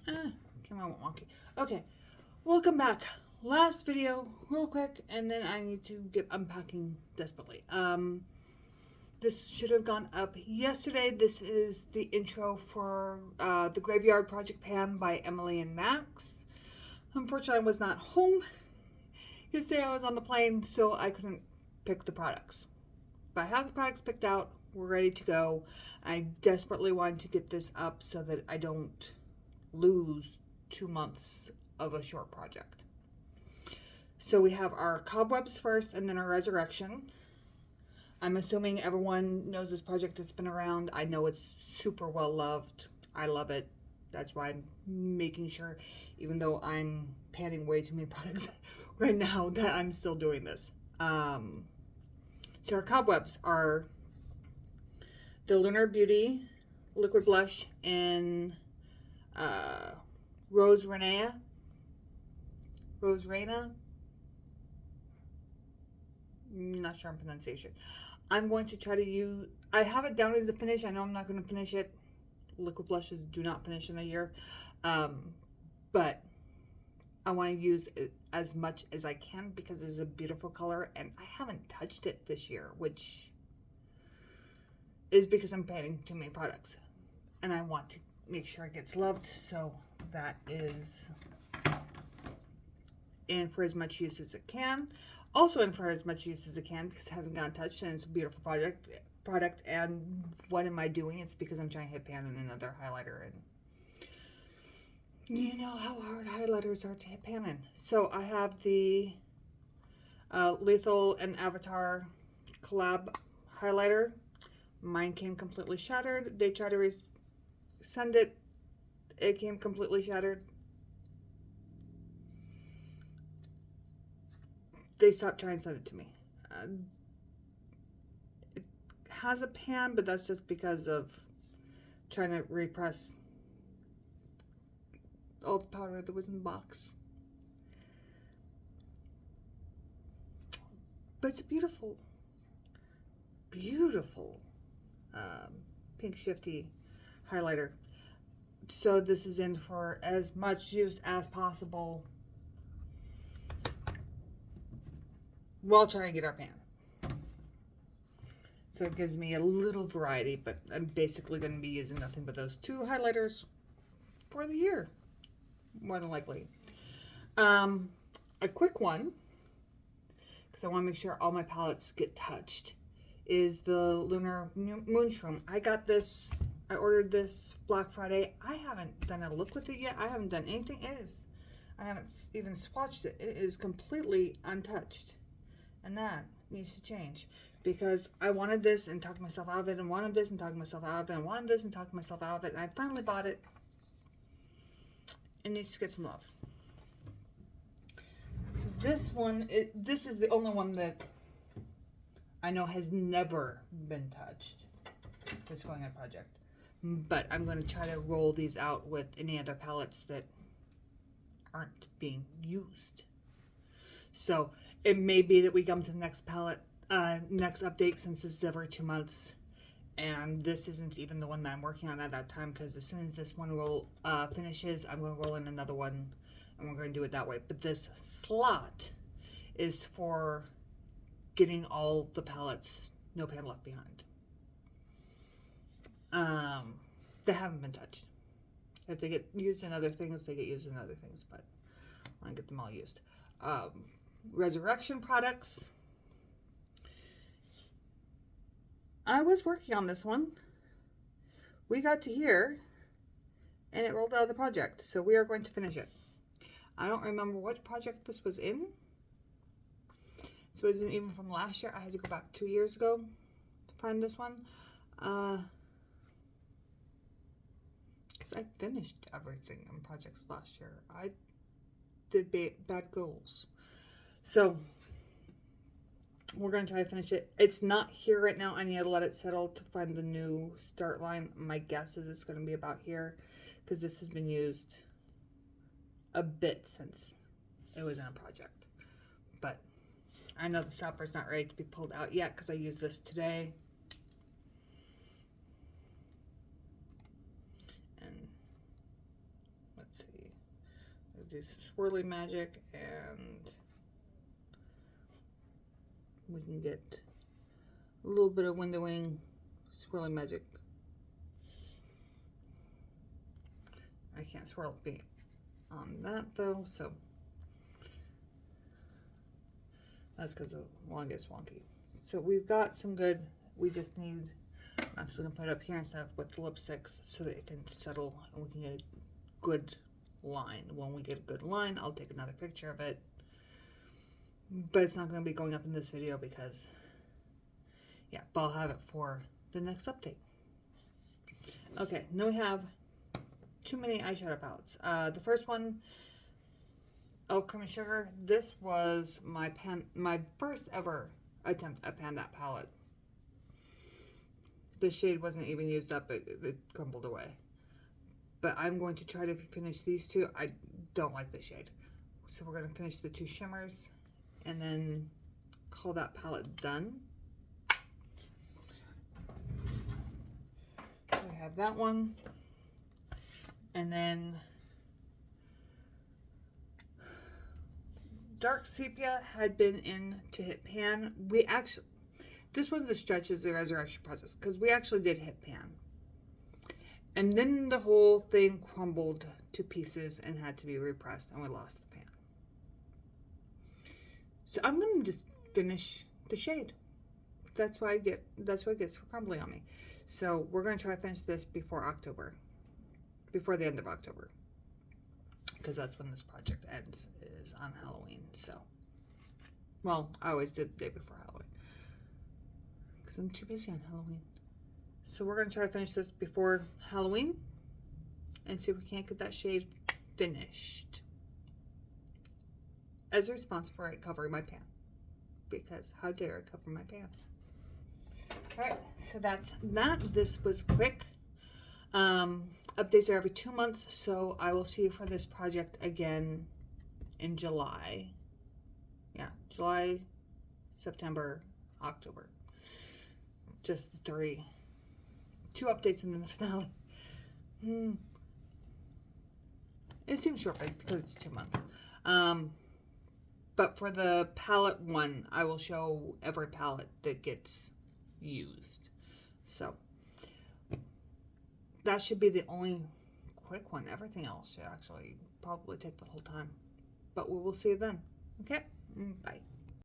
Camera won't wonky. Okay, welcome back. Last video, real quick, and then I need to get unpacking desperately. This should have gone up yesterday. This is the intro for the Graveyard Project Pan by Emily and Max. Unfortunately, I was not home yesterday. I was on the plane, so I couldn't pick the products. But I have the products picked out. We're ready to go. I desperately wanted to get this up so that I don't lose 2 months of a short project. So we have our Cobwebs first and then our Resurrection. I'm assuming everyone knows this project. It's been around. I know it's super well loved. I love it. That's why I'm making sure, even though I'm panning way too many products right now, that I'm still doing this. So our Cobwebs are the Lunar Beauty Liquid Blush in Rose Reina. Not sure on pronunciation. I'm going to try to use, I have it down as a finish. I know I'm not going to finish it. Liquid blushes do not finish in a year. But I want to use it as much as I can because it's a beautiful color and I haven't touched it this year, which is because I'm panning too many products. And I want to make sure it gets loved, so that is in for as much use as it can. Also in for as much use as it can because it hasn't gotten touched and it's a beautiful product. And what am I doing? It's because I'm trying to hit pan in another highlighter, and you know how hard highlighters are to hit pan in. So I have the Lethal and Avatar collab highlighter. Mine came completely shattered. They tried to send it. It came completely shattered. They stopped trying to send it to me. It has a pan, but that's just because of trying to repress all the powder that was in the box. But it's a beautiful, beautiful pink shifty highlighter. So this is in for as much use as possible while trying to get our pan. So it gives me a little variety, but I'm basically going to be using nothing but those two highlighters for the year, more than likely. A quick one, because I want to make sure all my palettes get touched, is the Lunar Moonshroom. I got this, I ordered this Black Friday. I haven't done a look with it yet. I haven't done anything. I haven't even swatched it. It is completely untouched. And that needs to change because I wanted this and talked myself out of it, and wanted this and talked myself out of it, and wanted this and talked myself out of it, and I finally bought it. It needs to get some love. So this one, this is the only one that I know has never been touched. That's going on project. But I'm going to try to roll these out with any other palettes that aren't being used. So it may be that we come to the next palette, next update, since this is every 2 months. And this isn't even the one that I'm working on at that time, because as soon as this one finishes, I'm going to roll in another one and we're going to do it that way. But this slot is for getting all the palettes, no pan left behind. They haven't been touched. If they get used in other things, they get used in other things, but I want to get them all used. Resurrection products. I was working on this one. We got to here and it rolled out of the project, so we are going to finish it. I don't remember which project this was in. So it isn't even from last year. I had to go back 2 years ago to find this one. Because I finished everything in projects last year. I did bad goals. So we're going to try to finish it. It's not here right now. I need to let it settle to find the new start line. My guess is it's going to be about here because this has been used a bit since it was in a project. But I know the stopper's not ready to be pulled out yet because I used this today. And let's see. do Swirly Magic, and we can get a little bit of windowing, Swirly Magic. I can't swirl paint on that though, so that's because the wand gets wonky. So we've got some good, we just need, I'm actually going to put it up here instead of with the lipsticks so that it can settle and we can get a good line. When we get a good line, I'll take another picture of it. But it's not going to be going up in this video because, yeah, but I'll have it for the next update. Okay, now we have too many eyeshadow palettes. The first one, Cream and Sugar. This was my first ever attempt at Pan That palette. The shade wasn't even used up, it crumbled away. But I'm going to try to finish these two. I don't like the shade. So we're going to finish the two shimmers and then call that palette done. We have that one. And then Dark Sepia had been in to hit pan. We actually, this one's a stretch as the resurrection process because we actually did hit pan. And then the whole thing crumbled to pieces and had to be repressed and we lost the pan. So I'm going to just finish the shade. That's why it gets so crumbly on me. So we're going to try to finish this before October. Before the end of October. Because that's when this project ends, is on Halloween. So, well, I always did the day before Halloween. Because I'm too busy on Halloween. So we're going to try to finish this before Halloween. And see if we can't get that shade finished. As a response for it covering my pan. Because how dare I cover my pan. Alright, so that's that. This was quick. Updates are every 2 months, so I will see you for this project again in July. Yeah, July, September, October. Just the 3. 2 updates and then the finale. It seems short because it's 2 months. But for the palette one, I will show every palette that gets used. So that should be the only quick one. Everything else should actually probably take the whole time. But we will see you then. Okay? Bye.